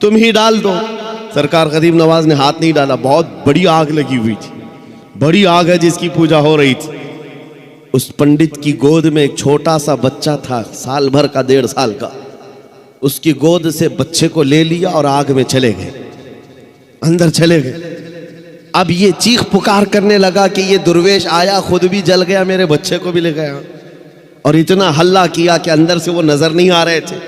تم ہی ڈال دو۔ سرکار غریب نواز نے ہاتھ نہیں ڈالا، بہت بڑی آگ لگی ہوئی تھی، بڑی آگ ہے جس کی پوجا ہو رہی تھی۔ اس پنڈت کی گود میں ایک چھوٹا سا بچہ تھا، سال بھر کا، 1.5 سال کا۔ اس کی گود سے بچے کو لے لیا اور آگ میں چلے گئے، اندر چلے گئے۔ اب یہ چیخ پکار کرنے لگا کہ یہ درویش آیا، خود بھی جل گیا، میرے بچے کو بھی لے گیا، اور اتنا ہلہ کیا کہ اندر سے وہ نظر نہیں آ رہے تھے۔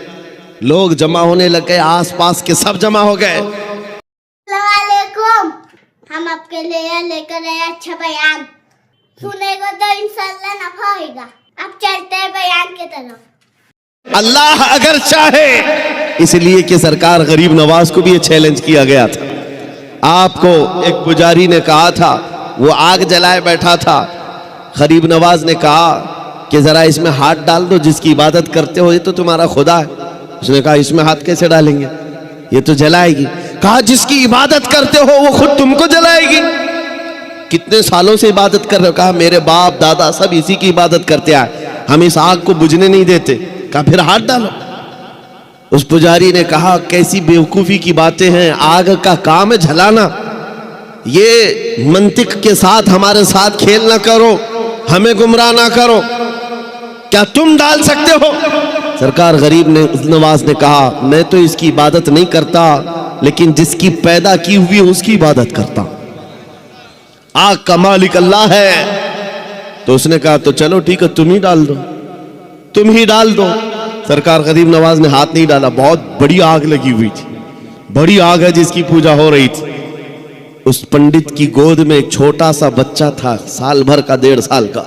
لوگ جمع ہونے لگ گئے، آس پاس کے سب جمع ہو گئے۔ السلام علیکم، ہم آپ کے لیے لے کر آئے اچھا بیان، سنے گا تو انشاءاللہ نفع ہوئے گا۔ اب چلتے ہیں بیان کی طرف۔ اللہ اگر چاہے، اس لیے کہ سرکار غریب نواز کو بھی یہ چیلنج کیا گیا تھا۔ آپ کو ایک پجاری نے کہا تھا، وہ آگ جلائے بیٹھا تھا، غریب نواز نے کہا کہ ذرا اس میں ہاتھ ڈال دو، جس کی عبادت کرتے ہو یہ تو تمہارا خدا ہے۔ اس نے کہا اس میں ہاتھ کیسے ڈالیں گے، یہ تو جلائے گی۔ کہا جس کی عبادت کرتے ہو وہ خود تم کو جلائے گی۔ کتنے سالوں سے عبادت کر رہے ہو؟ کہا میرے باپ دادا سب اسی کی عبادت کرتے آئے، ہم اس آگ کو بجھنے نہیں دیتے۔ کہا پھر ہاتھ ڈالو۔ اس پجاری نے کہا کیسی بیوقوفی کی باتیں ہیں، آگ کا کام ہے جلانا، یہ منطق کے ساتھ ہمارے ساتھ کھیل نہ کرو، ہمیں گمراہ نہ کرو، کیا تم ڈال سکتے ہو؟ سرکار غریب نواز نے کہا میں تو اس کی عبادت نہیں کرتا، لیکن جس کی پیدا کی ہوئی اس کی عبادت کرتا ہوں، آگ کا مالک اللہ ہے۔ تو اس نے کہا تو چلو ٹھیک ہے، تم ہی ڈال دو، تم ہی ڈال دو۔ سرکار غریب نواز نے ہاتھ نہیں ڈالا، بہت بڑی آگ لگی ہوئی تھی، بڑی آگ ہے جس کی پوجا ہو رہی تھی۔ اس پنڈت کی گود میں ایک چھوٹا سا بچہ تھا، سال بھر کا، 1.5 سال کا۔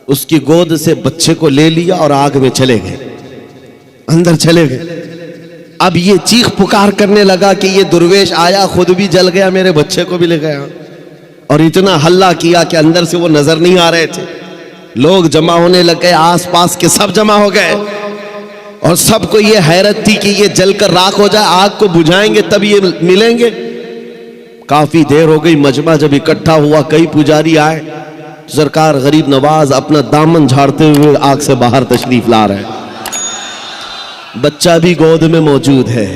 اس کی گود سے بچے کو لے لیا اور آگ میں چلے گئے، اندر چلے گئے۔ اب یہ چیخ پکار کرنے لگا کہ یہ درویش آیا، خود بھی جل گیا، میرے بچے کو بھی لے گیا، اور اتنا ہلہ کیا کہ اندر سے وہ نظر نہیں آ رہے تھے۔ لوگ جمع ہونے لگ گئے، آس پاس کے سب جمع ہو گئے، اور سب کو یہ حیرت تھی کہ یہ جل کر راکھ ہو جائے، آگ کو بجھائیں گے تب یہ ملیں گے۔ کافی دیر ہو گئی، مجمع جب اکٹھا ہوا، کئی پجاری آئے، سرکار غریب نواز اپنا دامن جھاڑتے ہوئے آگ سے باہر تشریف لا رہے ہیں۔ بچہ بھی گود میں موجود ہے،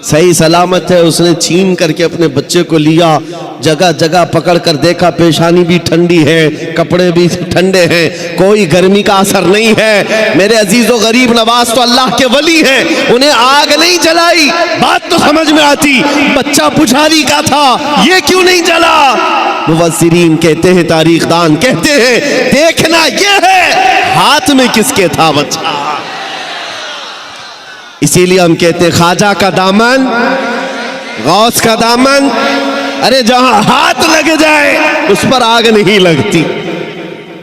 صحیح سلامت ہے۔ اس نے چھین کر کے اپنے بچے کو لیا، جگہ جگہ پکڑ کر دیکھا، پیشانی بھی ٹھنڈی ہے، کپڑے بھی ٹھنڈے ہیں، کوئی گرمی کا اثر نہیں ہے۔ میرے عزیز و غریب نواز تو اللہ کے ولی ہیں، انہیں آگ نہیں جلائی۔ بات تو سمجھ میں آتی، بچہ پجاری کا تھا، یہ کیوں نہیں جلا؟ مفسرین کہتے ہیں، تاریخ دان کہتے ہیں، دیکھنا یہ ہے ہاتھ میں کس کے تھا بچہ۔ اسی لیے ہم کہتے ہیں خواجہ کا دامن، غوث کا دامن، ارے جہاں ہاتھ لگ جائے اس پر آگ نہیں لگتی۔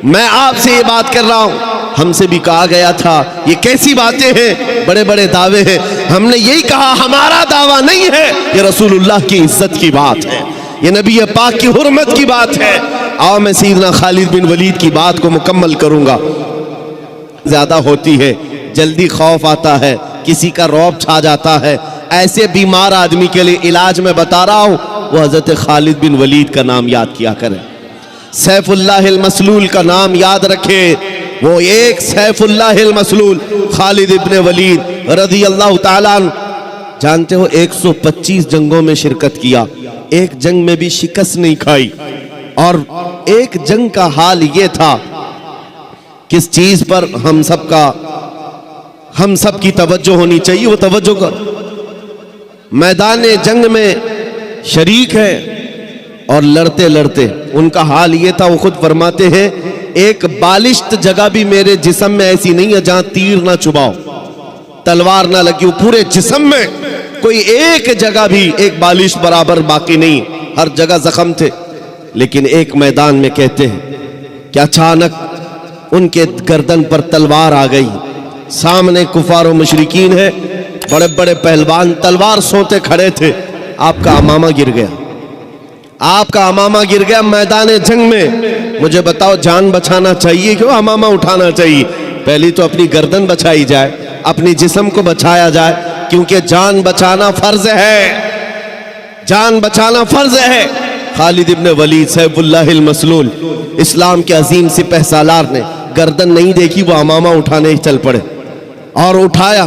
میں آپ سے یہ بات کر رہا ہوں، ہم سے بھی کہا گیا تھا یہ کیسی باتیں ہیں، بڑے بڑے دعوے ہیں۔ ہم نے یہی کہا ہمارا دعویٰ نہیں ہے، یہ رسول اللہ کی عزت کی بات ہے، یہ نبی پاک کی حرمت کی بات ہے۔ آؤ میں سیدنا خالد بن ولید کی بات کو مکمل کروں گا۔ زیادہ ہوتی ہے، جلدی خوف آتا ہے، کسی کا رعب چھا جاتا ہے، ایسے بیمار آدمی کے لیے علاج میں بتا رہا ہوں، وہ حضرت خالد بن ولید کا نام یاد کیا کریں، سیف اللہ المسلول کا نام یاد رکھے۔ وہ ایک سیف اللہ المسلول خالد ابن ولید رضی اللہ تعالیٰ عنہ، جانتے ہو 125 جنگوں میں شرکت کیا، ایک جنگ میں بھی شکست نہیں کھائی، اور ایک جنگ کا حال یہ تھا، کس چیز پر ہم سب کی توجہ ہونی چاہیے، وہ توجہ کر، میدان جنگ میں شریک ہے اور لڑتے لڑتے ان کا حال یہ تھا، وہ خود فرماتے ہیں ایک بالشت جگہ بھی میرے جسم میں ایسی نہیں ہے جہاں تیر نہ چباؤ، تلوار نہ لگی ہو، پورے جسم میں کوئی ایک جگہ بھی ایک بالشت برابر باقی نہیں، ہر جگہ زخم تھے۔ لیکن ایک میدان میں کہتے ہیں کہ اچانک ان کے گردن پر تلوار آ گئی، سامنے کفار و مشرکین ہے، بڑے بڑے پہلوان تلوار سوتے کھڑے تھے، آپ کا امامہ گر گیا، آپ کا امامہ گر گیا میدان جنگ میں۔ مجھے بتاؤ جان بچانا چاہیے کہ امامہ اٹھانا چاہیے؟ پہلی تو اپنی گردن بچائی جائے، اپنی جسم کو بچایا جائے، کیونکہ جان بچانا فرض ہے، جان بچانا فرض ہے۔ خالد ابن ولید سیف اللہ المسلول، اسلام کے عظیم سپہ سالار نے گردن نہیں دیکھی، وہ امامہ اٹھانے چل پڑے، اور اٹھایا،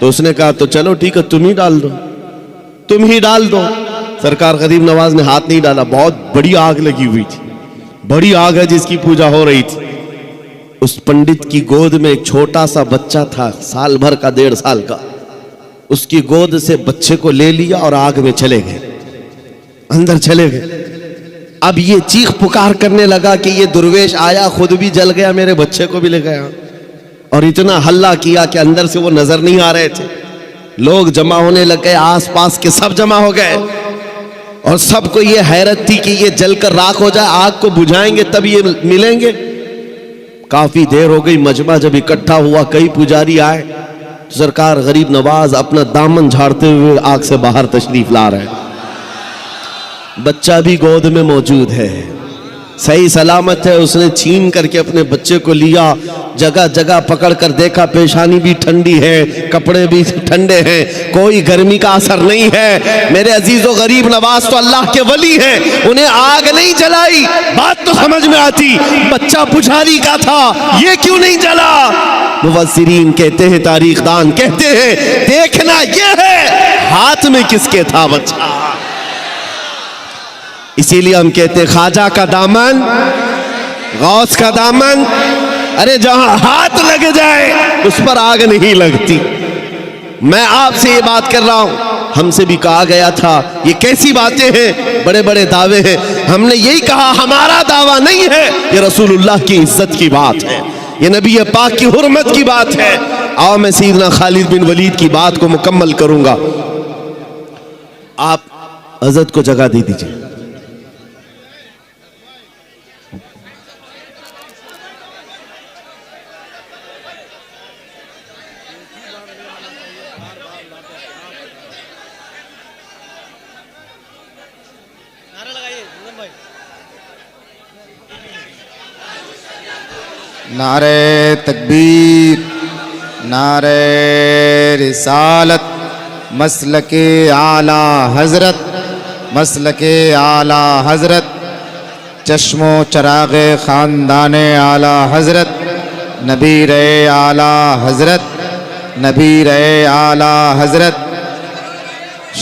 تو اس نے کہا تو چلو ٹھیک ہے تم ہی ڈال دو, تم ہی ڈال دو. سرکار غریب نواز نے ہاتھ نہیں ڈالا. بہت بڑی آگ لگی ہوئی تھی, بڑی آگ ہے جس کی پوجا ہو رہی تھی. اس پنڈت کی گود میں ایک چھوٹا سا بچہ تھا, سال بھر کا, 1.5 سال کا. اس کی گود سے بچے کو لے لیا اور آگ میں چلے گئے, اندر چلے گئے. اب یہ چیخ پکار کرنے لگا کہ یہ درویش آیا, خود بھی جل گیا, میرے بچے کو بھی لے گیا. اور اتنا ہلہ کیا کہ اندر سے وہ نظر نہیں آ رہے تھے. لوگ جمع ہونے لگے, آس پاس کے سب جمع ہو گئے, اور سب کو یہ حیرت تھی کہ یہ جل کر راکھ ہو جائے, آگ کو بجھائیں گے تب یہ ملیں گے. کافی دیر ہو گئی, مجمع جب اکٹھا ہوا, کئی پجاری آئے. سرکار غریب نواز اپنا دامن جھاڑتے ہوئے آگ سے باہر تشریف لا رہے ہیں. بچہ بھی گود میں موجود ہے, صحیح سلامت ہے. اس نے چھین کر کے اپنے بچے کو لیا, جگہ جگہ پکڑ کر دیکھا, پیشانی بھی ٹھنڈی ہے, کپڑے بھی ٹھنڈے ہیں, کوئی گرمی کا اثر نہیں ہے. میرے عزیز و غریب نواز تو اللہ کے ولی ہیں, انہیں آگ نہیں جلائی. بات تو سمجھ میں آتی, بچہ پجاری کا تھا, یہ کیوں نہیں جلا؟ مفسرین کہتے ہیں, تاریخ دان کہتے ہیں, دیکھنا یہ ہے ہاتھ میں کس کے تھا بچہ. اسی لیے ہم کہتے ہیں خواجہ کا دامن, غوث کا دامن, ارے جہاں ہاتھ لگ جائے اس پر آگ نہیں لگتی. میں آپ سے یہ بات کر رہا ہوں, ہم سے بھی کہا گیا تھا یہ کیسی باتیں ہیں, بڑے بڑے دعوے ہیں. ہم نے یہی کہا ہمارا دعویٰ نہیں ہے, یہ رسول اللہ کی عزت کی بات ہے, یہ نبی پاک کی حرمت کی بات ہے. آؤ میں سیدنا خالد بن ولید کی بات کو مکمل کروں گا. آپ حضرت کو جگہ دے دیجئے. نعرہ تکبیر, نعرہ رسالت, مسلک اعلیٰ حضرت, مسلک اعلیٰ حضرت, چشم و چراغ خاندان اعلیٰ حضرت, نبیر اعلیٰ حضرت, نبیر اعلیٰ حضرت,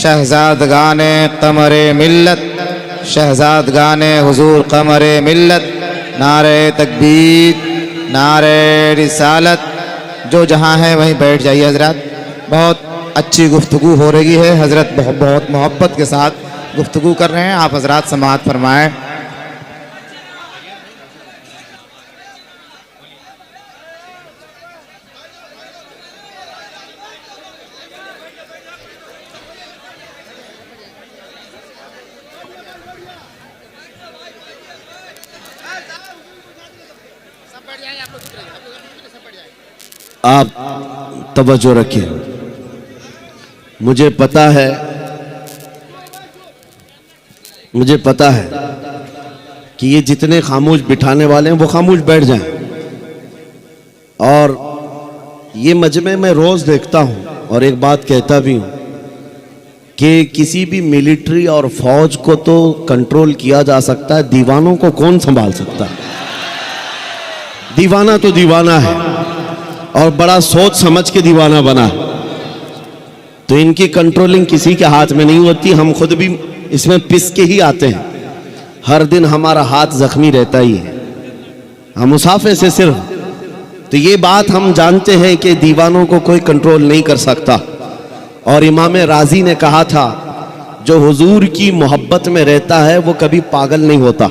شہزادگان قمر ملت, شہزادگان حضور قمر ملت. نعرہ تکبیر, نعرہ رسالت. جو جہاں ہے وہیں بیٹھ جائیے حضرات, بہت اچھی گفتگو ہو رہی ہے. حضرت بہت محبت کے ساتھ گفتگو کر رہے ہیں, آپ حضرات سماعت فرمائیں. آپ توجہ رکھیں. مجھے پتا ہے کہ یہ جتنے خاموش بٹھانے والے ہیں وہ خاموش بیٹھ جائیں. اور یہ مجمع میں روز دیکھتا ہوں اور ایک بات کہتا بھی ہوں کہ کسی بھی ملٹری اور فوج کو تو کنٹرول کیا جا سکتا ہے, دیوانوں کو کون سنبھال سکتا ہے؟ دیوانہ تو دیوانہ ہے اور بڑا سوچ سمجھ کے دیوانہ بنا, تو ان کی کنٹرولنگ کسی کے ہاتھ میں نہیں ہوتی. ہم خود بھی اس میں پس کے ہی آتے ہیں, ہر دن ہمارا ہاتھ زخمی رہتا ہی ہے, ہم مسافے سے صرف. تو یہ بات ہم جانتے ہیں کہ دیوانوں کو کوئی کنٹرول نہیں کر سکتا. اور امام رازی نے کہا تھا جو حضور کی محبت میں رہتا ہے وہ کبھی پاگل نہیں ہوتا.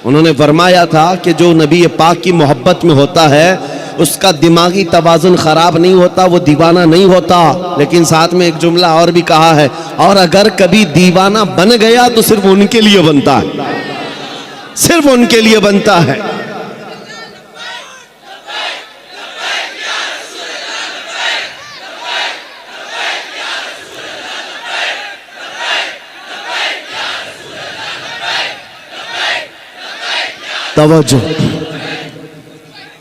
انہوں نے فرمایا تھا کہ جو نبی پاک کی محبت میں ہوتا ہے اس کا دماغی توازن خراب نہیں ہوتا, وہ دیوانہ نہیں ہوتا. لیکن ساتھ میں ایک جملہ اور بھی کہا ہے, اور اگر کبھی دیوانہ بن گیا تو صرف ان کے لیے بنتا ہے, صرف ان کے لیے بنتا ہے. توجہ,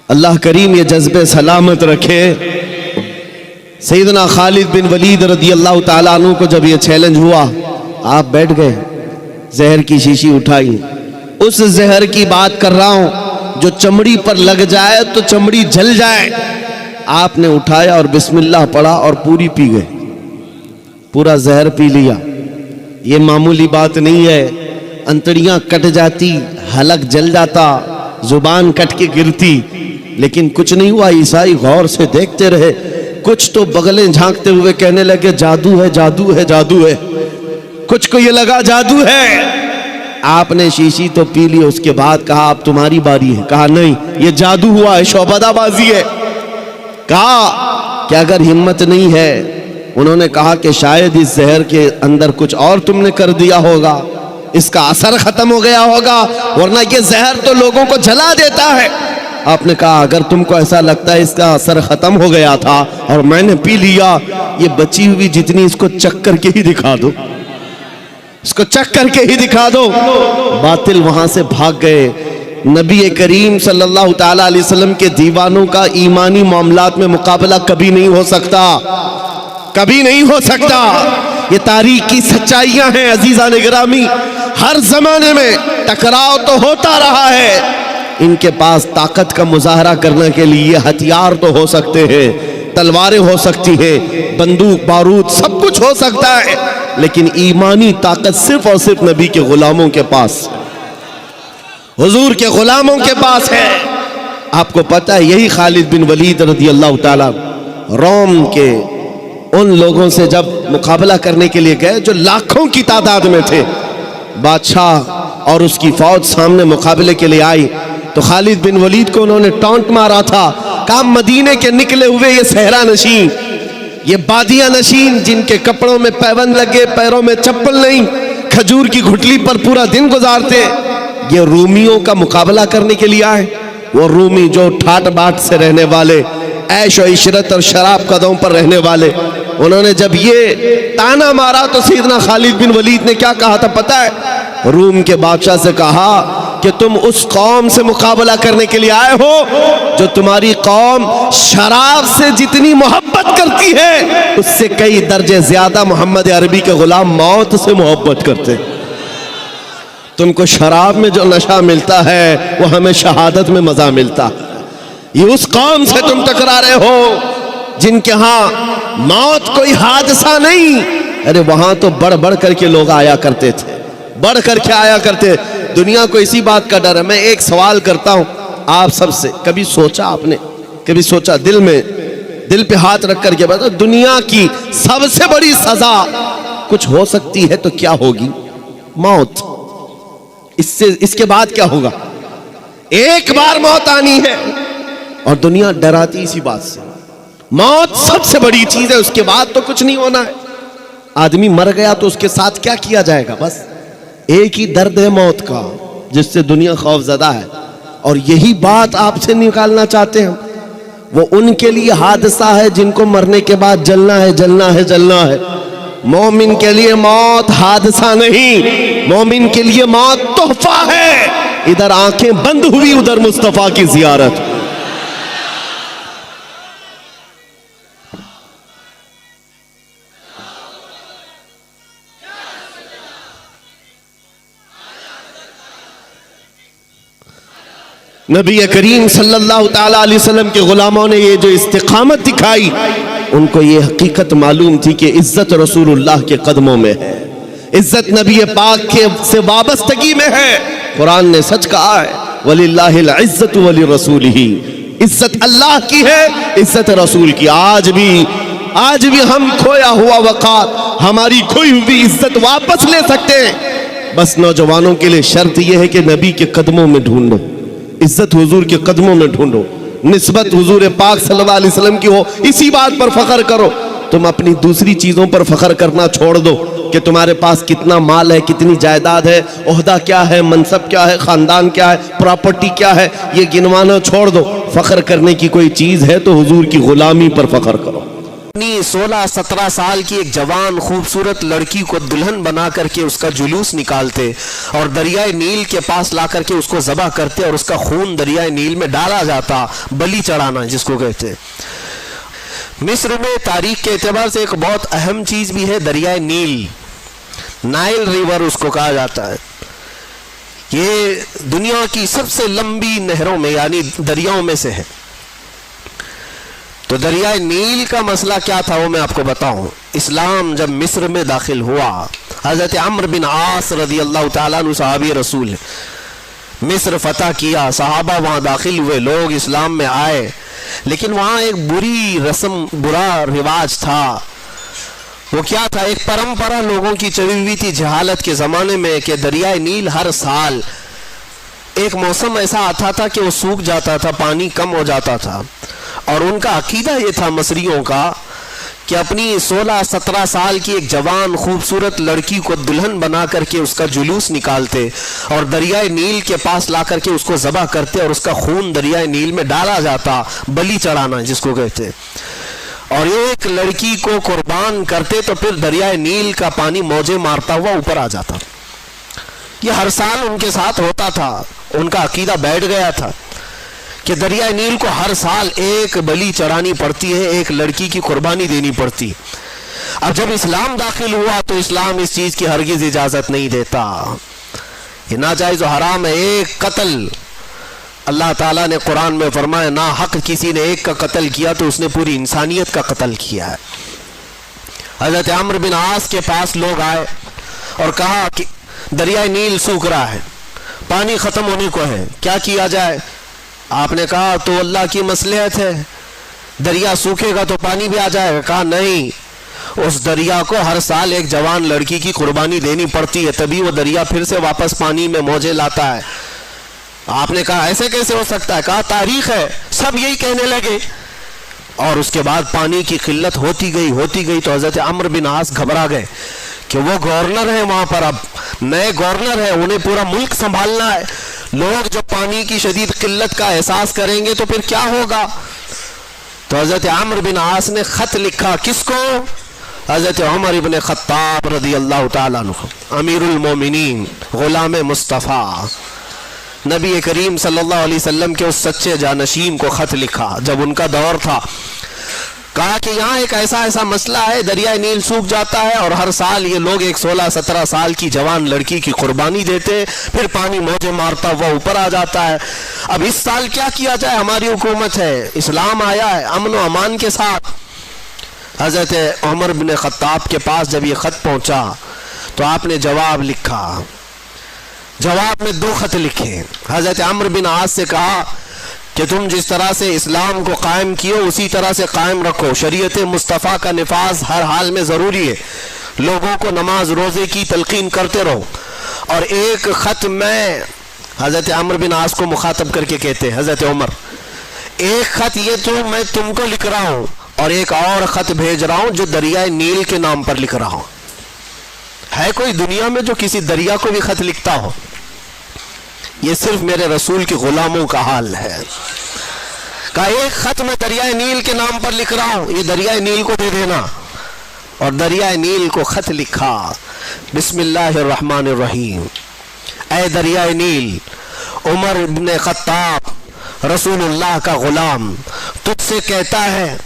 اللہ کریم یہ جذبے سلامت رکھے. سیدنا خالد بن ولید رضی اللہ تعالیٰ عنہ کو جب یہ چیلنج ہوا, آپ بیٹھ گئے, زہر کی شیشی اٹھائی. اس زہر کی بات کر رہا ہوں جو چمڑی پر لگ جائے تو چمڑی جل جائے, آپ نے اٹھایا اور بسم اللہ پڑھا اور پوری پی گئے, پورا زہر پی لیا. یہ معمولی بات نہیں ہے, انتڑیاں کٹ جاتی, حلق جل جاتا, زبان کٹ کے گرتی, لیکن کچھ نہیں ہوا. عیسائی غور سے دیکھتے رہے. کچھ تو بغلیں جھانکتے ہوئے کہنے لگے جادو ہے, جادو ہے, جادو ہے. کچھ کو یہ لگا جادو ہے. آپ نے شیشی تو پی لی. اس کے بعد کہا اب تمہاری باری ہے. کہا نہیں, یہ جادو ہوا ہے, شعبدہ بازی ہے. کہا کہ اگر ہمت نہیں ہے, انہوں نے کہا کہ شاید اس زہر کے اندر کچھ اور تم نے کر دیا ہوگا, اس کا اثر ختم ہو گیا ہوگا, ورنہ یہ زہر تو لوگوں کو جلا دیتا ہے. آپ نے کہا اگر تم کو ایسا لگتا ہے اس کا اثر ختم ہو گیا تھا اور میں نے پی لیا, یہ بچی ہوئی جتنی اس کو چک کر کے ہی دکھا دو, اس کو چک کر کے ہی دکھا دو. باطل وہاں سے بھاگ گئے. نبی کریم صلی اللہ تعالی علیہ وسلم کے دیوانوں کا ایمانی معاملات میں مقابلہ کبھی نہیں ہو سکتا, کبھی نہیں ہو سکتا. یہ تاریخ کی سچائیاں ہیں عزیزان گرامی. ہر زمانے میں ٹکراؤ تو ہوتا رہا ہے. ان کے پاس طاقت کا مظاہرہ کرنے کے لیے ہتھیار تو ہو سکتے ہیں, تلواریں ہو سکتی ہیں, بندوق بارود سب کچھ ہو سکتا ہے, لیکن ایمانی طاقت صرف اور صرف نبی کے غلاموں کے پاس, حضور کے غلاموں کے پاس ہے. آپ کو پتہ ہے یہی خالد بن ولید رضی اللہ تعالیٰ روم کے ان لوگوں سے جب مقابلہ کرنے کے لیے گئے جو لاکھوں کی تعداد میں تھے, بادشاہ اور اس کی فوج سامنے مقابلے کے لیے آئی, تو خالد بن ولید کو انہوں نے ٹانٹ مارا تھا. کہا مدینے کے نکلے ہوئے یہ صحرا نشین, یہ بادیاں نشین جن کے کپڑوں میں پیوند لگے, پیروں میں چپل نہیں, کھجور کی گھٹلی پر پورا دن گزارتے, یہ رومیوں کا مقابلہ کرنے کے لیے آئے. وہ رومی جو ٹھاٹ باٹ سے رہنے والے, عیش و عشرت اور شراب قدوں پر رہنے والے, انہوں نے جب یہ تانا مارا تو سیدنا خالد بن ولید نے کیا کہا تھا پتہ ہے؟ روم کے بادشاہ سے کہا کہ تم اس قوم سے مقابلہ کرنے کے لیے آئے ہو جو تمہاری قوم شراب سے جتنی محبت کرتی ہے اس سے کئی درجے زیادہ محمد عربی کے غلام موت سے محبت کرتے. تم کو شراب میں جو نشہ ملتا ہے وہ ہمیں شہادت میں مزہ ملتا. یہ اس قوم سے تم ٹکرا رہے ہو جن کے ہاں موت کوئی حادثہ نہیں. ارے وہاں تو بڑھ بڑھ کر کے لوگ آیا کرتے تھے, بڑھ کر کے آیا کرتے. دنیا کو اسی بات کا ڈر ہے. میں ایک سوال کرتا ہوں آپ سب سے, کبھی سوچا آپ نے, کبھی سوچا دل میں, دل پہ ہاتھ رکھ کر کے بتا, دنیا کی سب سے بڑی سزا کچھ ہو سکتی ہے تو کیا ہوگی؟ موت. اس کے بعد کیا ہوگا؟ ایک بار موت آنی ہے اور دنیا ڈراتی اسی بات سے. موت سب سے بڑی چیز ہے, اس کے بعد تو کچھ نہیں ہونا ہے. آدمی مر گیا تو اس کے ساتھ کیا کیا جائے گا؟ بس ایک ہی درد ہے موت کا جس سے دنیا خوف زدہ ہے, اور یہی بات آپ سے نکالنا چاہتے ہیں. وہ ان کے لیے حادثہ ہے جن کو مرنے کے بعد جلنا ہے, جلنا ہے, جلنا ہے. مومن کے لیے موت حادثہ نہیں, مومن کے لیے موت تحفہ ہے. ادھر آنکھیں بند ہوئی, ادھر مصطفیٰ کی زیارت. نبی کریم صلی اللہ تعالیٰ علیہ وسلم کے غلاموں نے یہ جو استقامت دکھائی, ان کو یہ حقیقت معلوم تھی کہ عزت رسول اللہ کے قدموں میں ہے, عزت نبی پاک کے سے وابستگی میں ہے. قرآن نے سچ کہا ہے وَلِلَّهِ الْعِزَّةُ وَلِرَسُولِهِ, عزت اللہ کی ہے, عزت رسول کی. آج بھی ہم کھویا ہوا وقار, ہماری کھوئی ہوئی عزت واپس لے سکتے ہیں. بس نوجوانوں کے لیے شرط یہ ہے کہ نبی کے قدموں میں ڈھونڈو, عزت حضور کے قدموں میں ڈھونڈو, نسبت حضور پاک صلی اللہ علیہ وسلم کی ہو, اسی بات پر فخر کرو. تم اپنی دوسری چیزوں پر فخر کرنا چھوڑ دو کہ تمہارے پاس کتنا مال ہے, کتنی جائیداد ہے, عہدہ کیا ہے, منصب کیا ہے, خاندان کیا ہے, پراپرٹی کیا ہے, یہ گنوانا چھوڑ دو. فخر کرنے کی کوئی چیز ہے تو حضور کی غلامی پر فخر کرو. 16-17 سال کی ایک جوان خوبصورت لڑکی کو دلہن بنا کر کے اس کا جلوس نکالتے اور دریائے نیل کے پاس لا کر کے اس کو ذبح کرتے اور اس کا خون دریائے نیل میں ڈالا جاتا, بلی چڑھانا جس کو کہتے. مصر میں تاریخ کے اعتبار سے ایک بہت اہم چیز بھی ہے دریائے نیل, نائل ریور اس کو کہا جاتا ہے. یہ دنیا کی سب سے لمبی نہروں میں یعنی دریاؤں میں سے ہے. تو دریائے نیل کا مسئلہ کیا تھا وہ میں آپ کو بتاؤں. اسلام جب مصر میں داخل ہوا، حضرت عمرو بن عاص رضی اللہ تعالیٰ عنہ صحابی رسول ہے، مصر فتح کیا، صحابہ وہاں داخل ہوئے، لوگ اسلام میں آئے، لیکن وہاں ایک بری رسم، برا رواج تھا. وہ کیا تھا؟ ایک پرمپرا لوگوں کی چلی ہوئی تھی جہالت کے زمانے میں کہ دریائے نیل ہر سال ایک موسم ایسا آتا تھا کہ وہ سوکھ جاتا تھا، پانی کم ہو جاتا تھا. اور ان کا عقیدہ یہ تھا مصریوں کا کہ اپنی 16-17 سال کی ایک جوان خوبصورت لڑکی کو دلہن بنا کر کے اس کا جلوس نکالتے اور دریائے نیل کے پاس لا کر کے اس کو ذبح کرتے اور اس کا خون دریائے نیل میں ڈالا جاتا، بلی چڑھانا جس کو کہتے. اور ایک لڑکی کو قربان کرتے تو پھر دریائے نیل کا پانی موجیں مارتا ہوا اوپر آ جاتا. یہ ہر سال ان کے ساتھ ہوتا تھا. ان کا عقیدہ بیٹھ گیا تھا کہ دریائے نیل کو ہر سال ایک بلی چڑھانی پڑتی ہے، ایک لڑکی کی قربانی دینی پڑتی. اب جب اسلام داخل ہوا تو اسلام اس چیز کی ہرگز اجازت نہیں دیتا. یہ ناجائز و حرام ہے. ایک قتل، اللہ تعالیٰ نے قرآن میں فرمایا نا حق کسی نے ایک کا قتل کیا تو اس نے پوری انسانیت کا قتل کیا ہے. حضرت عمرو بن عاص کے پاس لوگ آئے اور کہا کہ دریائے نیل سوکھ رہا ہے، پانی ختم ہونے کو ہے، کیا کیا جائے؟ آپ نے کہا تو اللہ کی مصلحت ہے، دریا سوکھے گا تو پانی بھی آ جائے گا. کہا نہیں، اس دریا کو ہر سال ایک جوان لڑکی کی قربانی دینی پڑتی ہے، تبھی وہ دریا پھر سے واپس پانی میں موجیں لاتا ہے. آپ نے کہا ایسے کیسے ہو سکتا ہے؟ کہا تاریخ ہے. سب یہی کہنے لگے اور اس کے بعد پانی کی قلت ہوتی گئی تو حضرت عمرو بن عاص گھبرا گئے کہ وہ گورنر ہیں وہاں پر، اب نئے گورنر ہیں، انہیں پورا ملک سنبھالنا ہے. لوگ جب پانی کی شدید قلت کا احساس کریں گے تو پھر کیا ہوگا؟ تو حضرت عمرو بن عاص نے خط لکھا. کس کو؟ حضرت عمر ابن خطاب رضی اللہ تعالیٰ عنہ، امیر المومنین، غلام مصطفیٰ، نبی کریم صلی اللہ علیہ وسلم کے اس سچے جانشین کو خط لکھا جب ان کا دور تھا. کہا کہ یہاں ایک ایسا مسئلہ ہے، دریائے نیل سوکھ جاتا ہے اور ہر سال یہ لوگ ایک 16-17 سال کی جوان لڑکی کی قربانی دیتے، پھر پانی موجیں مارتا ہوا اوپر آ جاتا ہے. اب اس سال کیا کیا جائے؟ ہماری حکومت ہے، اسلام آیا ہے امن و امان کے ساتھ. حضرت عمر بن خطاب کے پاس جب یہ خط پہنچا تو آپ نے جواب لکھا. جواب میں 2 خط لکھے. حضرت عمرو بن عاص سے کہا کہ تم جس طرح سے اسلام کو قائم کیے اسی طرح سے قائم رکھو، شریعت مصطفیٰ کا نفاذ ہر حال میں ضروری ہے، لوگوں کو نماز روزے کی تلقین کرتے رہو. اور ایک خط میں حضرت عمرو بن عاص کو مخاطب کر کے کہتے ہیں حضرت عمر، ایک خط یہ تو میں تم کو لکھ رہا ہوں اور ایک اور خط بھیج رہا ہوں جو دریائے نیل کے نام پر لکھ رہا ہوں. ہے کوئی دنیا میں جو کسی دریا کو بھی خط لکھتا ہو؟ یہ صرف میرے رسول کے غلاموں کا حال ہے. کہا ایک خط میں دریائے نیل کے نام پر لکھ رہا ہوں، یہ دریائے نیل کو دے دینا. اور دریائے نیل کو خط لکھا، بسم اللہ الرحمن الرحیم. اے دریائے نیل، عمر بن خطاب رسول اللہ کا غلام تجھ سے کہتا ہے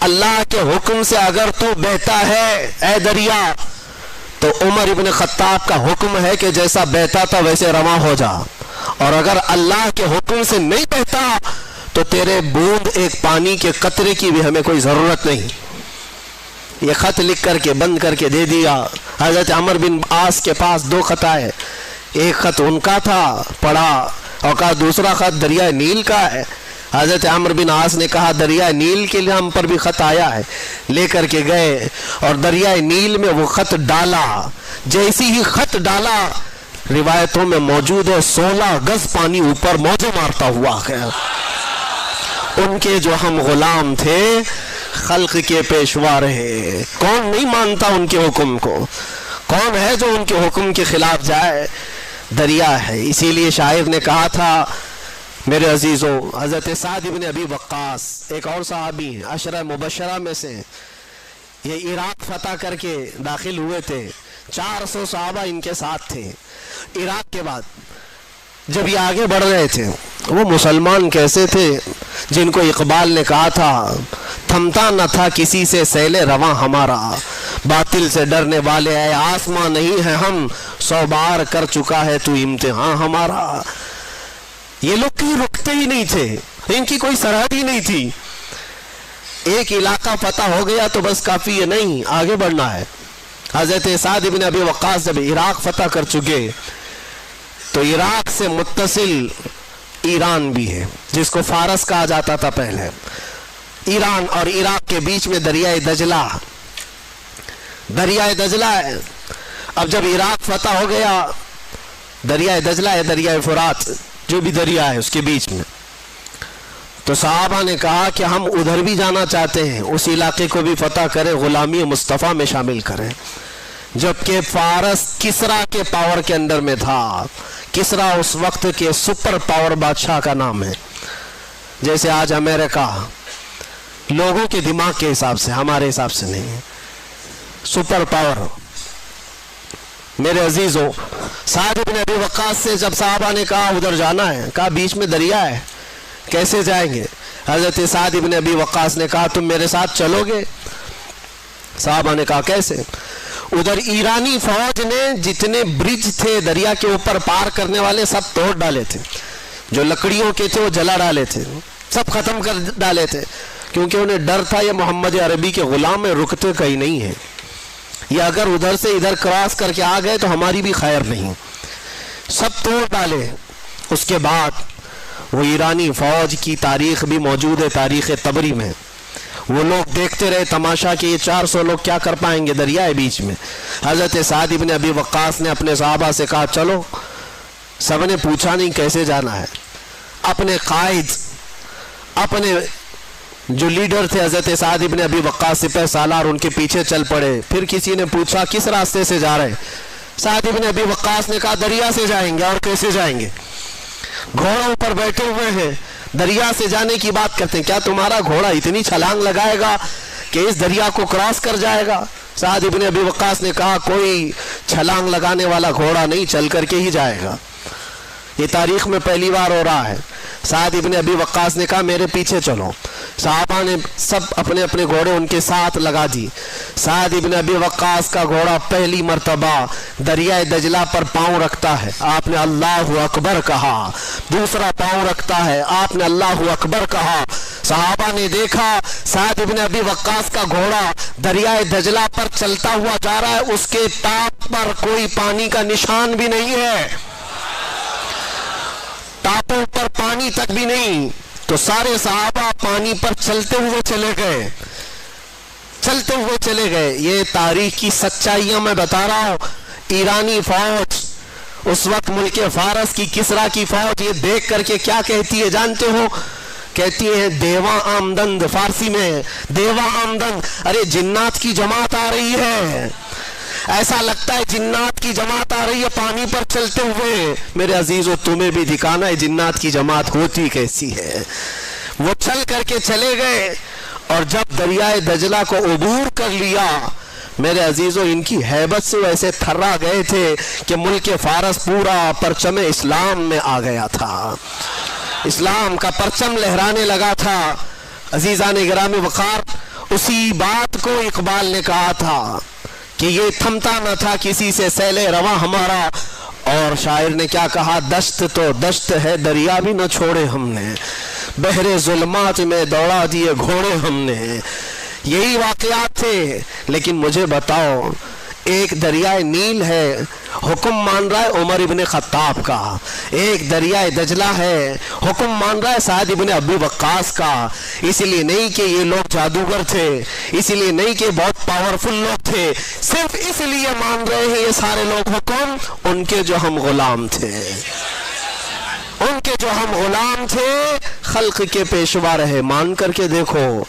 اللہ کے حکم سے اگر تو بہتا ہے اے دریا تو عمر ابن خطاب کا حکم ہے کہ جیسا بہتا تھا ویسے رواں ہو جا، اور اگر اللہ کے حکم سے نہیں بہتا تو تیرے بوند ایک پانی کے قطرے کی بھی ہمیں کوئی ضرورت نہیں. یہ خط لکھ کر کے بند کر کے دے دیا. حضرت عمر بن عاص کے پاس 2 خط آئے، ایک خط ان کا تھا، پڑھا اور کہا دوسرا خط دریائے نیل کا ہے. حضرت عمر بن عاص نے کہا دریائے نیل کے لیے ہم پر بھی خط آیا ہے. لے کر کے گئے اور دریائے نیل میں وہ خط ڈالا. جیسی ہی خط ڈالا روایتوں میں موجود ہے 16 گز پانی اوپر موجیں مارتا ہوا گیا. ان کے جو ہم غلام تھے خلق کے پیشوا رہے. کون نہیں مانتا ان کے حکم کو؟ کون ہے جو ان کے حکم کے خلاف جائے؟ دریا ہے. اسی لیے شاعر نے کہا تھا میرے عزیزوں، حضرت سعد ابن ابی وقاص ایک اور صحابی ہیں، عشرہ مبشرہ میں سے، یہ عراق فتح کر کے داخل ہوئے تھے. 400 صحابہ ان کے ساتھ تھے. عراق کے بعد جب یہ آگے بڑھ رہے تھے، وہ مسلمان کیسے تھے جن کو اقبال نے کہا تھا تھمتا نہ تھا کسی سے سیل رواں ہمارا، باطل سے ڈرنے والے اے آسماں نہیں ہے ہم، 100 بار کر چکا ہے تو امتحان ہمارا. یہ لوگ کہیں رکتے ہی نہیں تھے، ان کی کوئی سرحد ہی نہیں تھی. ایک علاقہ فتح ہو گیا تو بس کافی ہے نہیں، آگے بڑھنا ہے۔ حضرت سعد بن ابی وقاص جب عراق فتح کر چکے تو عراق سے متصل ایران بھی ہے، جس کو فارس کہا جاتا تھا پہلے۔ ایران اور عراق کے بیچ میں دریائے دجلہ ہے۔ اب جب عراق فتح ہو گیا، دریائے دجلہ ہے، دریائے فرات جو بھی دریا ہے اس کے بیچ میں، تو صحابہ نے کہا کہ ہم ادھر بھی جانا چاہتے ہیں، اس علاقے کو بھی فتح کریں، غلامی مصطفیٰ میں شامل کریں۔ جبکہ فارس کسرا کے پاور کے اندر میں تھا۔ کسرا اس وقت کے سپر پاور بادشاہ کا نام ہے، جیسے آج امریکہ، لوگوں کے دماغ کے حساب سے، ہمارے حساب سے نہیں ہے، سپر پاور۔ میرے عزیزو، سعد بن ابی وقاص سے جب صحابہ نے کہا ادھر جانا ہے، کہا بیچ میں دریا ہے، کیسے جائیں گے؟ حضرت سعد بن ابی وقاص نے کہا تم میرے ساتھ چلو گے؟ صحابہ نے کہا کیسے؟ ادھر ایرانی فوج نے جتنے برج تھے دریا کے اوپر پار کرنے والے سب توڑ ڈالے تھے، جو لکڑیوں کے تھے وہ جلا ڈالے تھے، سب ختم کر ڈالے تھے، کیونکہ انہیں ڈر تھا یہ محمد عربی کے غلام ہیں، رکتے کہیں نہیں ہیں، یہ اگر ادھر سے ادھر کراس کر کے آ گئے تو ہماری بھی خیر نہیں، سب توڑ ڈالے۔ اس کے بعد وہ ایرانی فوج کی تاریخ بھی موجود ہے تاریخ طبری میں، وہ لوگ دیکھتے رہے تماشا کہ یہ 400 لوگ کیا کر پائیں گے دریائے بیچ میں۔ حضرت سعد بن ابی وقاص نے اپنے صحابہ سے کہا چلو، سب نے پوچھا نہیں کیسے جانا ہے، اپنے قائد، اپنے جو لیڈر تھے حضرت سعد بن ابی وقاص سپہ سالار، ان کے پیچھے چل پڑے۔ پھر کسی نے پوچھا کس راستے سے جا رہے؟ سعد بن ابی وقاص نے کہا دریا سے جائیں گے۔ اور کیسے جائیں گے؟ گھوڑوں پر بیٹھے ہوئے ہیں، دریا سے جانے کی بات کرتے ہیں، کیا تمہارا گھوڑا اتنی چھلانگ لگائے گا کہ اس دریا کو کراس کر جائے گا؟ سعد بن ابی وقاص نے کہا کوئی چھلانگ لگانے والا گھوڑا نہیں، چل کر کے ہی جائے گا۔ یہ تاریخ میں پہلی بار ہو رہا ہے۔ سعد بن ابی وقاص نے کہا میرے پیچھے چلو۔ صحابہ نے سب اپنے اپنے گھوڑے ان کے ساتھ لگا دی۔ سعد بن ابی وقاص کا گھوڑا پہلی مرتبہ دریائے دجلہ پر پاؤں رکھتا ہے، آپ نے اللہ اکبر کہا، دوسرا پاؤں رکھتا ہے، آپ نے اللہ اکبر کہا۔ صحابہ نے دیکھا سعد بن ابی وقاص کا گھوڑا دریائے دجلہ پر چلتا ہوا جا رہا ہے، اس کے ٹاپ پر کوئی پانی کا نشان بھی نہیں ہے، ٹاپوں پر پانی تک بھی نہیں۔ تو سارے صحابہ پانی پر چلتے ہوئے چلے گئے۔ یہ تاریخ کی سچائیاں میں بتا رہا ہوں۔ ایرانی فوج اس وقت ملک فارس کی کسرا کی فوج یہ دیکھ کر کے کیا کہتی ہے جانتے ہو؟ کہتی ہے دیواں آمدند، فارسی میں دیواں آمدند، ارے جنات کی جماعت آ رہی ہے، ایسا لگتا ہے جنات کی جماعت آ رہی ہے پانی پر چلتے ہوئے۔ میرے عزیزو تمہیں بھی دکھانا ہے جنات کی جماعت ہوتی کیسی ہے۔ وہ چل کر کے چلے گئے اور جب دریائے دجلہ کو عبور کر لیا، میرے عزیزو ان کی ہیبت سے ویسے تھرا گئے تھے کہ ملک فارس پورا پرچم اسلام میں آ گیا تھا، اسلام کا پرچم لہرانے لگا تھا۔ عزیزان گرامی وقار، اسی بات کو اقبال نے کہا تھا کہ یہ تھمتا نہ تھا کسی سے سیل رواں ہمارا، اور شاعر نے کیا کہا؟ دشت تو دشت ہے دریا بھی نہ چھوڑے ہم نے، بحر ظلمات میں دوڑا دیے گھوڑے ہم نے۔ یہی واقعات تھے۔ لیکن مجھے بتاؤ، ایک دریائے نیل ہے، حکم مان رہا ہے عمر ابن خطاب کا، ایک دریائے دجلہ ہے، حکم مان رہا ہے سعد ابن ابی وقاص کا۔ اس لیے نہیں کہ یہ لوگ جادوگر تھے، اس لیے نہیں کہ بہت پاورفل لوگ تھے، صرف اس لیے مان رہے ہیں یہ سارے لوگ حکم ان کے جو ہم غلام تھے، ان کے جو ہم غلام تھے، خلق کے پیشوا رہے۔ مان کر کے دیکھو،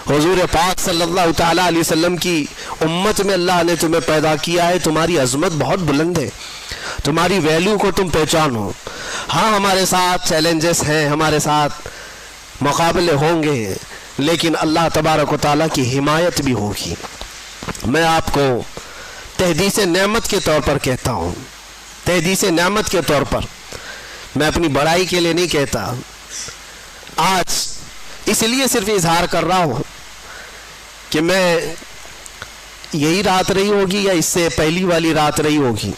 حضور پاک صلی اللہ تعالیٰ علیہ وسلم کی امت میں اللہ نے تمہیں پیدا کیا ہے، تمہاری عظمت بہت بلند ہے، تمہاری ویلیو کو تم پہچانو۔ ہاں ہمارے ساتھ چیلنجز ہیں، ہمارے ساتھ مقابلے ہوں گے، لیکن اللہ تبارک و تعالیٰ کی حمایت بھی ہوگی۔ میں آپ کو تحدیث نعمت کے طور پر کہتا ہوں، تحدیث نعمت کے طور پر، میں اپنی بڑائی کے لیے نہیں کہتا، آج اس لیے صرف اظہار کر رہا ہوں کہ میں یہی رات رہی ہوگی یا اس سے پہلی والی رات رہی ہوگی،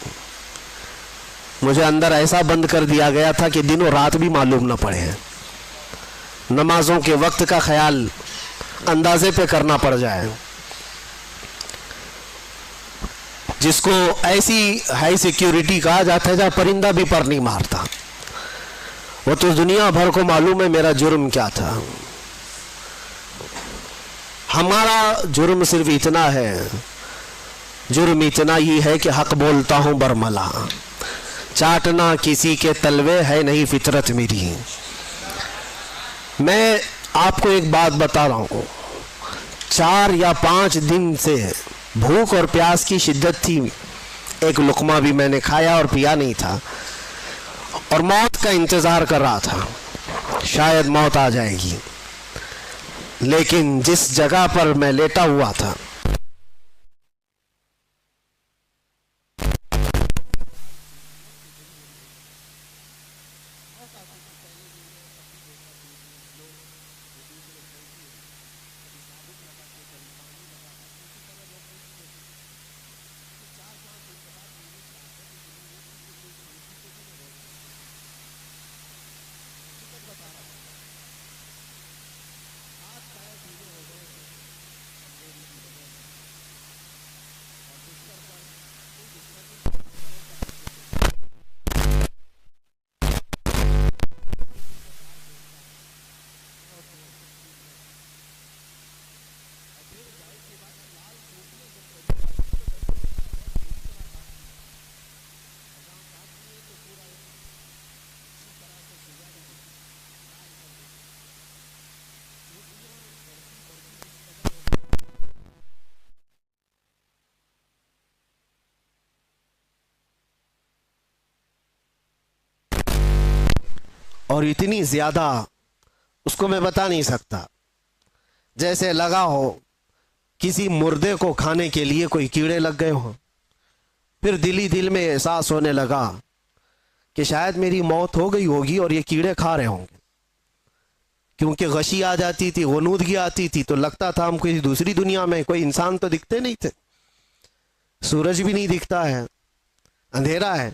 مجھے اندر ایسا بند کر دیا گیا تھا کہ دن و رات بھی معلوم نہ پڑے، نمازوں کے وقت کا خیال اندازے پہ کرنا پڑ جائے. جس کو ایسی ہائی سیکیورٹی کہا جاتا ہے جہاں پرندہ بھی پر نہیں مارتا, وہ تو دنیا بھر کو معلوم ہے میرا جرم کیا تھا. ہمارا جرم صرف اتنا ہے, جرم اتنا ہی ہے کہ حق بولتا ہوں برملا, چاٹنا کسی کے تلوے ہے نہیں فطرت میری. میں آپ کو ایک بات بتا رہا ہوں, 4 یا 5 دن سے بھوک اور پیاس کی شدت تھی, ایک لقمہ بھی میں نے کھایا اور پیا نہیں تھا, اور موت کا انتظار کر رہا تھا, شاید موت آ جائے گی. لیکن جس جگہ پر میں لیٹا ہوا تھا اور اتنی زیادہ اس کو میں بتا نہیں سکتا, جیسے لگا ہو کسی مردے کو کھانے کے لیے کوئی کیڑے لگ گئے ہوں. پھر دل ہی دل میں احساس ہونے لگا کہ شاید میری موت ہو گئی ہوگی اور یہ کیڑے کھا رہے ہوں گے, کیونکہ غشی آ جاتی تھی, غنودگی آتی تھی, تو لگتا تھا ہم کسی دوسری دنیا میں, کوئی انسان تو دکھتے نہیں تھے, سورج بھی نہیں دکھتا ہے, اندھیرا ہے.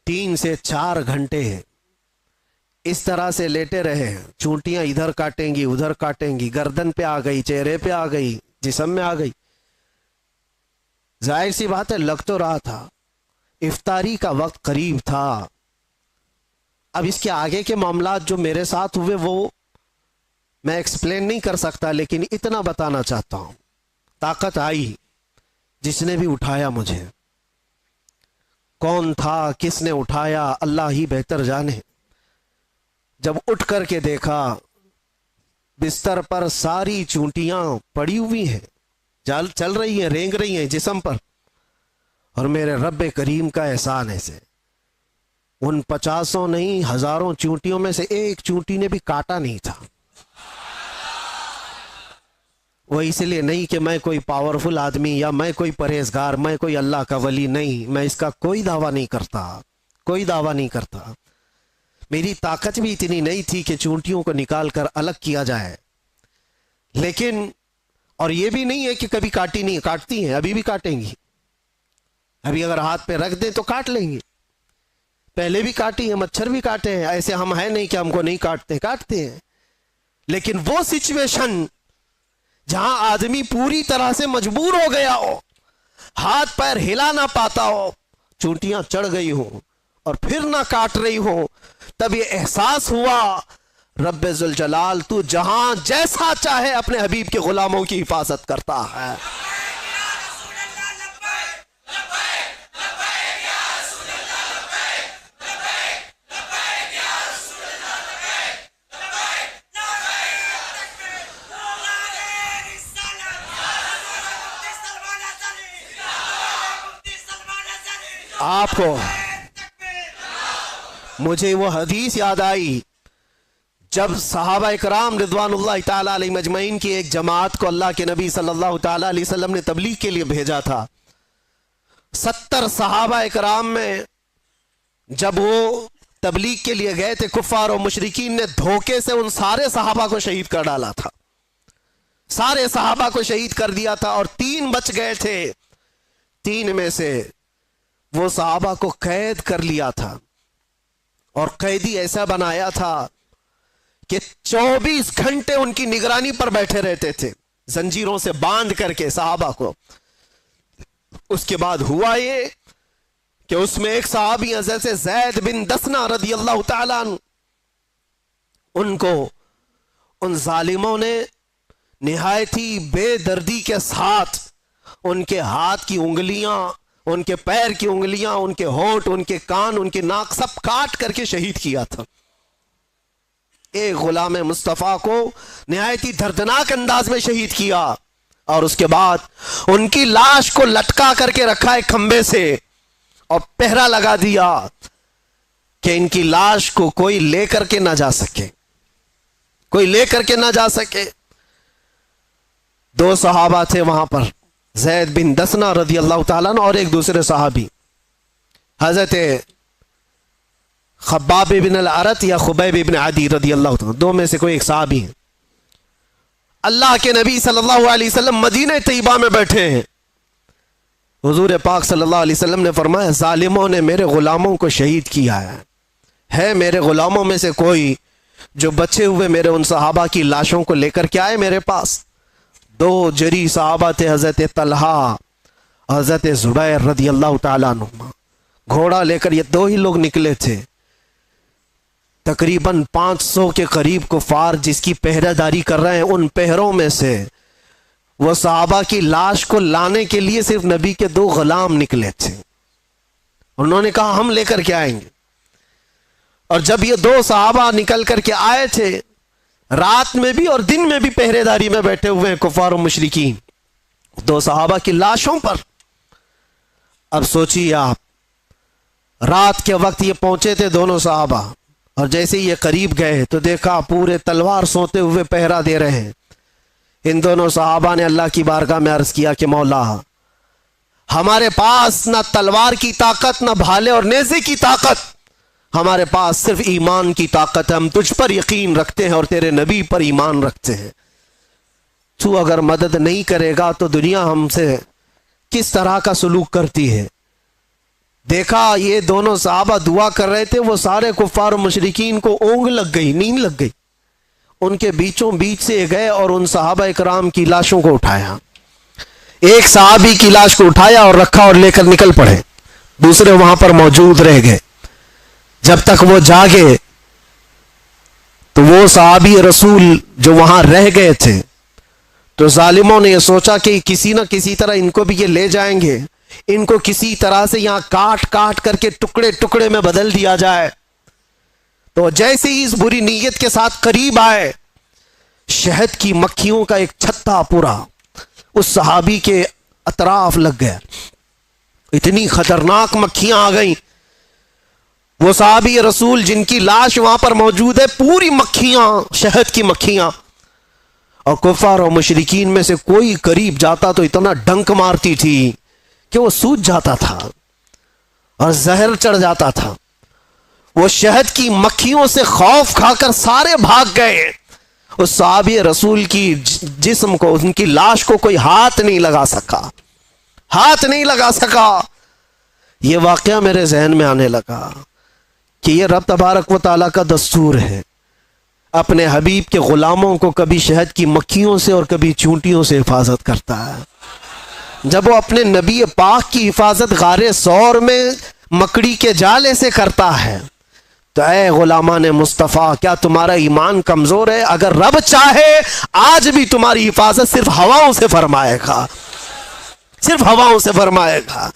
3 سے 4 گھنٹے اس طرح سے لیٹے رہے, چونٹیاں ادھر کاٹیں گی ادھر کاٹیں گی, گردن پہ آ گئی, چہرے پہ آ گئی, جسم میں آ گئی. ظاہر سی بات ہے لگ تو رہا تھا, افطاری کا وقت قریب تھا. اب اس کے آگے کے معاملات جو میرے ساتھ ہوئے وہ میں ایکسپلین نہیں کر سکتا, لیکن اتنا بتانا چاہتا ہوں, طاقت آئی, جس نے بھی اٹھایا مجھے, کون تھا, کس نے اٹھایا, اللہ ہی بہتر جانے. جب اٹھ کر کے دیکھا بستر پر ساری چونٹیاں پڑی ہوئی ہیں, چل رہی ہیں, رینگ رہی ہیں جسم پر, اور میرے رب کریم کا احسان ہے سے ان 50 نہیں 1000 چونٹیوں میں سے ایک چونٹی نے بھی کاٹا نہیں تھا. وہ اس لیے نہیں کہ میں کوئی پاورفل آدمی یا میں کوئی پرہیزگار, میں کوئی اللہ کا ولی نہیں, میں اس کا کوئی دعویٰ نہیں کرتا, کوئی دعویٰ نہیں کرتا. میری طاقت بھی اتنی نہیں تھی کہ چونٹیوں کو نکال کر الگ کیا جائے. لیکن اور یہ بھی نہیں ہے کہ کبھی کاٹی نہیں, کاٹتی ہیں, ابھی بھی کاٹیں گی, ابھی اگر ہاتھ پہ رکھ دیں تو کاٹ لیں گی. پہلے بھی کاٹی ہیں, مچھر بھی کاٹے ہیں, ایسے ہم ہیں نہیں کہ ہم کو نہیں کاٹتے, کاٹتے ہیں. لیکن وہ سچویشن جہاں آدمی پوری طرح سے مجبور ہو گیا ہو, ہاتھ پیر ہلا نہ پاتا ہو, چونٹیاں چڑھ گئی ہوں اور پھر نہ کاٹ رہی ہوں, تب یہ احساس ہوا رب ذوالجلال تو جہاں جیسا چاہے اپنے حبیب کے غلاموں کی حفاظت کرتا ہے. آپ کو مجھے وہ حدیث یاد آئی جب صحابہ اکرام رضوان اللہ تعالیٰ علیہ مجمعین کی ایک جماعت کو اللہ کے نبی صلی اللہ تعالیٰ علیہ وسلم نے تبلیغ کے لیے بھیجا تھا. 70 صحابہ اکرام میں جب وہ تبلیغ کے لیے گئے تھے, کفار و مشرکین نے دھوکے سے ان سارے صحابہ کو شہید کر ڈالا تھا, سارے صحابہ کو شہید کر دیا تھا, اور 3 بچ گئے تھے. 3 میں سے وہ صحابہ کو قید کر لیا تھا, اور قیدی ایسا بنایا تھا کہ 24 گھنٹے ان کی نگرانی پر بیٹھے رہتے تھے، زنجیروں سے باندھ کر کے صحابہ کو. اس کے بعد ہوا یہ کہ اس میں ایک صحابی حضرت زید بن دسنہ رضی اللہ تعالیٰ عنہ، ان کو ان ظالموں نے نہایت ہی بے دردی کے ساتھ ان کے ہاتھ کی انگلیاں، ان کے پیر کی انگلیاں، ان کے ہونٹ، ان کے کان، ان کے ناک سب کاٹ کر کے شہید کیا تھا. ایک غلام مصطفیٰ کو نہایت ہی دردناک انداز میں شہید کیا، اور اس کے بعد ان کی لاش کو لٹکا کر کے رکھا ایک کھمبے سے اور پہرا لگا دیا کہ ان کی لاش کو کوئی لے کر کے نہ جا سکے، کوئی لے کر کے نہ جا سکے. 2 صحابہ تھے وہاں پر، زید بن دسنہ رضی اللہ تعالیٰ عنہ اور ایک دوسرے صحابی حضرت خباب بن الارت یا خبیب بن عدی رضی اللہ تعالیٰ، 2 میں سے کوئی ایک صحابی ہیں. اللہ کے نبی صلی اللہ علیہ وسلم مدینہ طیبہ میں بیٹھے ہیں. حضور پاک صلی اللہ علیہ وسلم نے فرمایا ظالموں نے میرے غلاموں کو شہید کیا ہے میرے غلاموں میں سے کوئی جو بچے ہوئے میرے ان صحابہ کی لاشوں کو لے کر کے آئے میرے پاس. 2 جری صحابہ تھے، حضرت طلحہ، حضرت زبیر رضی اللہ تعالیٰ عنہ. گھوڑا لے کر یہ 2 ہی لوگ نکلے تھے. تقریباً 500 کے قریب کفار جس کی پہرہ داری کر رہے ہیں، ان پہروں میں سے وہ صحابہ کی لاش کو لانے کے لیے صرف نبی کے 2 غلام نکلے تھے. انہوں نے کہا ہم لے کر کے آئیں گے. اور جب یہ 2 صحابہ نکل کر کے آئے تھے، رات میں بھی اور دن میں بھی پہرے داری میں بیٹھے ہوئے ہیں کفار و مشرکین 2 صحابہ کی لاشوں پر. اب سوچیے آپ، رات کے وقت یہ پہنچے تھے دونوں صحابہ، اور جیسے یہ قریب گئے تو دیکھا پورے تلوار سوتے ہوئے پہرا دے رہے ہیں. ان دونوں صحابہ نے اللہ کی بارگاہ میں عرض کیا کہ مولا، ہمارے پاس نہ تلوار کی طاقت، نہ بھالے اور نیزے کی طاقت، ہمارے پاس صرف ایمان کی طاقت ہے. ہم تجھ پر یقین رکھتے ہیں اور تیرے نبی پر ایمان رکھتے ہیں. تو اگر مدد نہیں کرے گا تو دنیا ہم سے کس طرح کا سلوک کرتی ہے. دیکھا یہ دونوں صحابہ دعا کر رہے تھے، وہ سارے کفار و مشرکین کو اونگ لگ گئی، نیند لگ گئی. ان کے بیچوں بیچ سے گئے اور ان صحابہ اکرام کی لاشوں کو اٹھایا. ایک صحابی کی لاش کو اٹھایا اور رکھا اور لے کر نکل پڑے. دوسرے وہاں پر موجود رہ گئے. جب تک وہ جاگے تو وہ صحابی رسول جو وہاں رہ گئے تھے، تو ظالموں نے یہ سوچا کہ کسی نہ کسی طرح ان کو بھی یہ لے جائیں گے، ان کو کسی طرح سے یہاں کاٹ کاٹ کر کے ٹکڑے ٹکڑے میں بدل دیا جائے. تو جیسے ہی اس بری نیت کے ساتھ قریب آئے، شہد کی مکھیوں کا ایک چھتا پورا اس صحابی کے اطراف لگ گیا. اتنی خطرناک مکھیاں آ گئیں. وہ صحابی رسول جن کی لاش وہاں پر موجود ہے، پوری مکھیاں، شہد کی مکھیاں. اور کفار و مشرکین میں سے کوئی قریب جاتا تو اتنا ڈنک مارتی تھی کہ وہ سوج جاتا تھا اور زہر چڑھ جاتا تھا. وہ شہد کی مکھیوں سے خوف کھا کر سارے بھاگ گئے. اس صحابی رسول کی جسم کو، ان کی لاش کو کوئی ہاتھ نہیں لگا سکا، ہاتھ نہیں لگا سکا. یہ واقعہ میرے ذہن میں آنے لگا کہ یہ رب تبارک و تعالیٰ کا دستور ہے، اپنے حبیب کے غلاموں کو کبھی شہد کی مکھیوں سے اور کبھی چونٹیوں سے حفاظت کرتا ہے. جب وہ اپنے نبی پاک کی حفاظت غار ثور میں مکڑی کے جالے سے کرتا ہے، تو اے غلامان مصطفیٰ، کیا تمہارا ایمان کمزور ہے؟ اگر رب چاہے آج بھی تمہاری حفاظت صرف ہواؤں سے فرمائے گا، صرف ہواؤں سے فرمائے گا.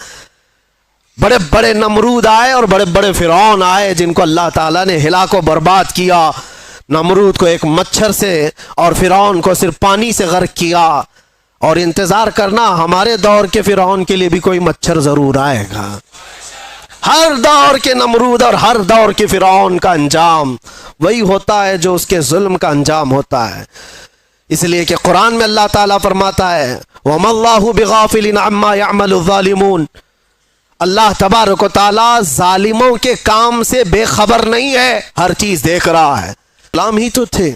بڑے بڑے نمرود آئے اور بڑے بڑے فرعون آئے جن کو اللہ تعالیٰ نے ہلاک و برباد کیا. نمرود کو ایک مچھر سے اور فرعون کو صرف پانی سے غرق کیا. اور انتظار کرنا، ہمارے دور کے فرعون کے لیے بھی کوئی مچھر ضرور آئے گا. ہر دور کے نمرود اور ہر دور کے فرعون کا انجام وہی ہوتا ہے جو اس کے ظلم کا انجام ہوتا ہے. اس لیے کہ قرآن میں اللہ تعالیٰ فرماتا ہے وَمَا اللَّهُ بِغَافِلٍ عَمَّا يَعْمَلُ الظَّالِمُونَ. اللہ تبارک و تعالیٰ ظالموں کے کام سے بے خبر نہیں ہے، ہر چیز دیکھ رہا ہے. غلام ہی تو تھے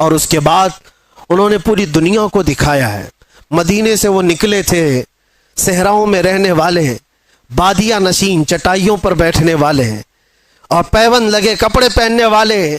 اور اس کے بعد انہوں نے پوری دنیا کو دکھایا ہے. مدینے سے وہ نکلے تھے، صحراؤں میں رہنے والے ہیں، بادیہ نشین چٹائیوں پر بیٹھنے والے ہیں، اور پیون لگے کپڑے پہننے والے ہیں.